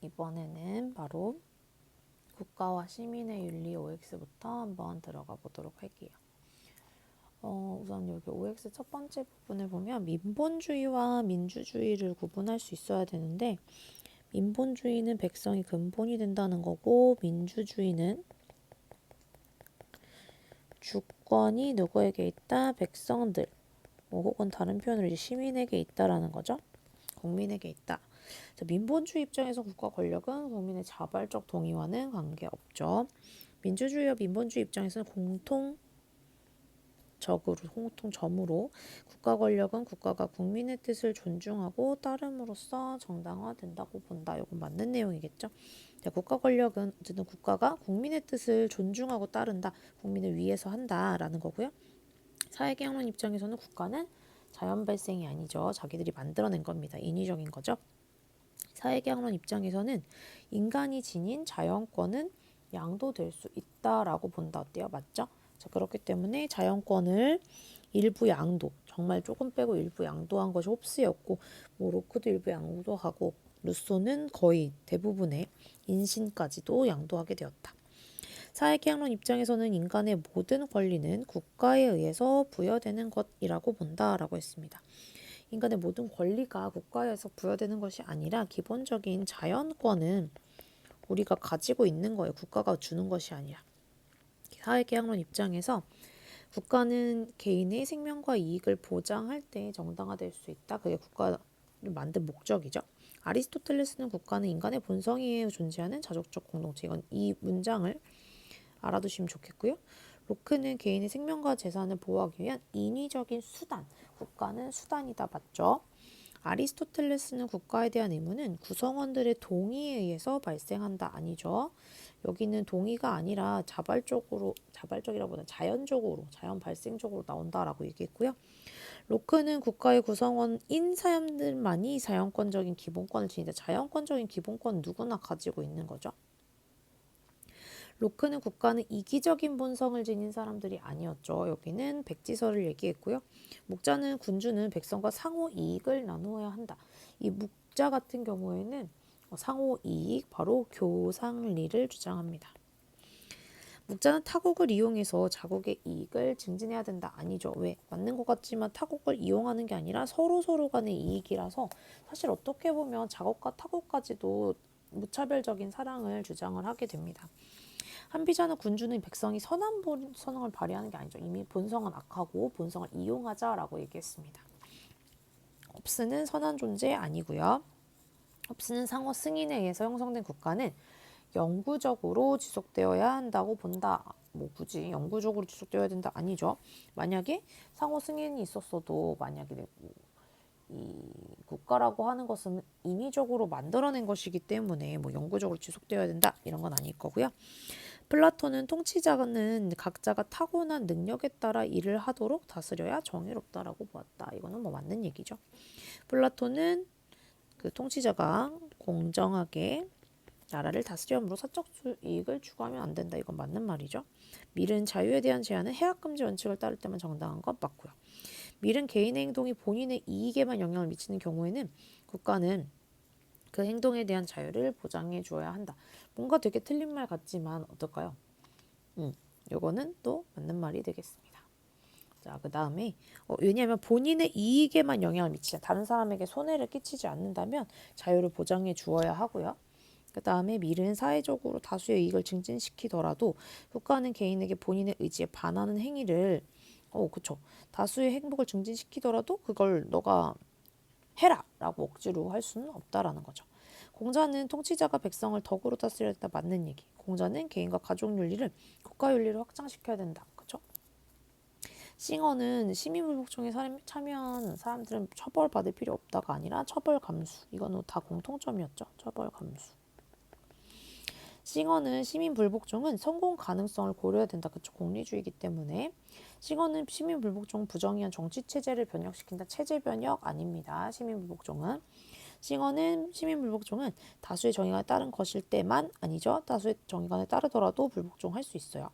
이번에는 바로 국가와 시민의 윤리 OX부터 한번 들어가 보도록 할게요. 우선 여기 OX 첫 번째 부분을 보면 민본주의와 민주주의를 구분할 수 있어야 되는데, 민본주의는 백성이 근본이 된다는 거고, 민주주의는 주권이 누구에게 있다? 백성들, 혹은 다른 표현으로 이제 시민에게 있다라는 거죠. 국민에게 있다. 민본주의 입장에서 국가 권력은 국민의 자발적 동의와는 관계없죠. 민주주의와 민본주의 입장에서는 공통점으로 국가 권력은 국가가 국민의 뜻을 존중하고 따름으로써 정당화된다고 본다. 이건 맞는 내용이겠죠. 국가 권력은 어쨌든 국가가 국민의 뜻을 존중하고 따른다. 국민을 위해서 한다라는 거고요. 사회개혁론 입장에서는 국가는 자연 발생이 아니죠. 자기들이 만들어낸 겁니다. 인위적인 거죠. 사회개혁론 입장에서는 인간이 지닌 자연권은 양도될 수 있다라고 본다. 어때요? 맞죠? 자, 그렇기 때문에 자연권을 일부 양도, 정말 조금 빼고 일부 양도한 것이 홉스였고, 로크도 일부 양도하고, 루소는 거의 대부분의 인신까지도 양도하게 되었다. 사회개혁론 입장에서는 인간의 모든 권리는 국가에 의해서 부여되는 것이라고 본다라고 했습니다. 인간의 모든 권리가 국가에서 부여되는 것이 아니라 기본적인 자연권은 우리가 가지고 있는 거예요. 국가가 주는 것이 아니라. 사회개혁론 입장에서 국가는 개인의 생명과 이익을 보장할 때 정당화될 수 있다. 그게 국가를 만든 목적이죠. 아리스토텔레스는 국가는 인간의 본성에 존재하는 자족적 공동체. 이건 이 문장을 알아두시면 좋겠고요. 로크는 개인의 생명과 재산을 보호하기 위한 인위적인 수단, 국가는 수단이다. 맞죠? 아리스토텔레스는 국가에 대한 의무는 구성원들의 동의에 의해서 발생한다. 아니죠. 여기는 동의가 아니라 자발적이라보다 자연적으로, 자연 발생적으로 나온다라고 얘기했고요. 로크는 국가의 구성원인 사람들만이 자연권적인 기본권을 지닌다. 자연권적인 기본권 누구나 가지고 있는 거죠. 로크는 국가는 이기적인 본성을 지닌 사람들이 아니었죠. 여기는 백지설을 얘기했고요. 묵자는 군주는 백성과 상호 이익을 나누어야 한다. 이 묵자 같은 경우에는 상호 이익, 바로 교상리를 주장합니다. 묵자는 타국을 이용해서 자국의 이익을 증진해야 된다. 아니죠. 왜? 맞는 것 같지만 타국을 이용하는 게 아니라 서로 간의 이익이라서 사실 어떻게 보면 자국과 타국까지도 무차별적인 사랑을 주장을 하게 됩니다. 한비자는 군주는 백성이 선한 본성을 발휘하는 게 아니죠. 이미 본성은 악하고 본성을 이용하자라고 얘기했습니다. 홉스는 선한 존재 아니고요. 홉스는 상호 승인에 의해서 형성된 국가는 영구적으로 지속되어야 한다고 본다. 뭐 굳이 영구적으로 지속되어야 된다 아니죠. 만약에 상호 승인이 있었어도 만약에 이 국가라고 하는 것은 인위적으로 만들어낸 것이기 때문에 뭐 영구적으로 지속되어야 된다 이런 건 아닐 거고요. 플라톤은 통치자는 각자가 타고난 능력에 따라 일을 하도록 다스려야 정의롭다라고 보았다. 이거는 뭐 맞는 얘기죠. 플라톤은 그 통치자가 공정하게 나라를 다스려함으로 사적 이익을 추구하면 안 된다. 이건 맞는 말이죠. 밀은 자유에 대한 제한은 해악금지 원칙을 따를 때만 정당한 것 맞고요. 밀은 개인의 행동이 본인의 이익에만 영향을 미치는 경우에는 국가는 그 행동에 대한 자유를 보장해 주어야 한다. 뭔가 되게 틀린 말 같지만 어떨까요? 요거는 또 맞는 말이 되겠습니다. 자, 그 다음에 왜냐하면 본인의 이익에만 영향을 미치자 다른 사람에게 손해를 끼치지 않는다면 자유를 보장해 주어야 하고요. 그 다음에 밀은 사회적으로 다수의 이익을 증진시키더라도 국가는 개인에게 본인의 의지에 반하는 행위를 그쵸. 다수의 행복을 증진시키더라도 그걸 너가 해라 라고 억지로 할 수는 없다라는 거죠. 공자는 통치자가 백성을 덕으로 다스려야 된다. 맞는 얘기. 공자는 개인과 가족 윤리를 국가 윤리로 확장시켜야 된다. 그렇죠? 싱어는 시민불복종에 참여한 사람들은 처벌받을 필요 없다가 아니라 처벌 감수. 이거는 다 공통점이었죠. 처벌 감수. 싱어는 시민불복종은 성공 가능성을 고려해야 된다. 그쵸? 공리주의이기 때문에. 싱어는 시민불복종 부정의한 정치체제를 변혁시킨다. 체제 변혁 아닙니다. 시민불복종은. 싱어는 시민불복종은 다수의 정의가 따른 것일 때만 아니죠. 다수의 정의관에 따르더라도 불복종할 수 있어요.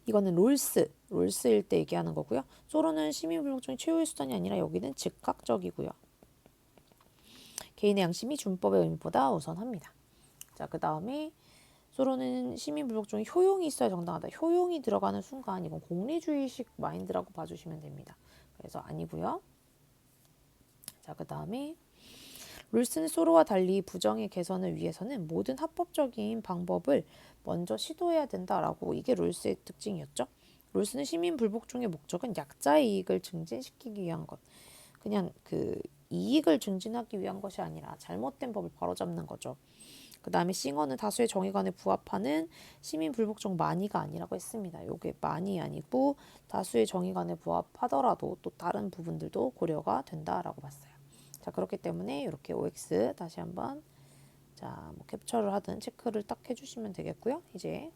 이거는 롤스일 때 얘기하는 거고요. 소로는 시민불복종이 최후의 수단이 아니라 여기는 즉각적이고요. 개인의 양심이 준법의 의미보다 우선합니다. 자, 그 다음에 소로는 시민 불복종이 효용이 있어야 정당하다. 효용이 들어가는 순간 이건 공리주의식 마인드라고 봐주시면 됩니다. 그래서 아니고요. 자, 그 다음에 룰스는 소로와 달리 부정의 개선을 위해서는 모든 합법적인 방법을 먼저 시도해야 된다라고, 이게 룰스의 특징이었죠. 룰스는 시민 불복종의 목적은 약자의 이익을 증진시키기 위한 것, 그냥 그 이익을 증진하기 위한 것이 아니라 잘못된 법을 바로잡는 거죠. 그 다음에 싱어는 다수의 정의관에 부합하는 시민 불복종 만이가 아니라고 했습니다. 이게 만이 아니고 다수의 정의관에 부합하더라도 또 다른 부분들도 고려가 된다라고 봤어요. 자, 그렇기 때문에 이렇게 OX 다시 한번 자, 뭐 캡처를 하든 체크를 딱 해주시면 되겠고요. 이제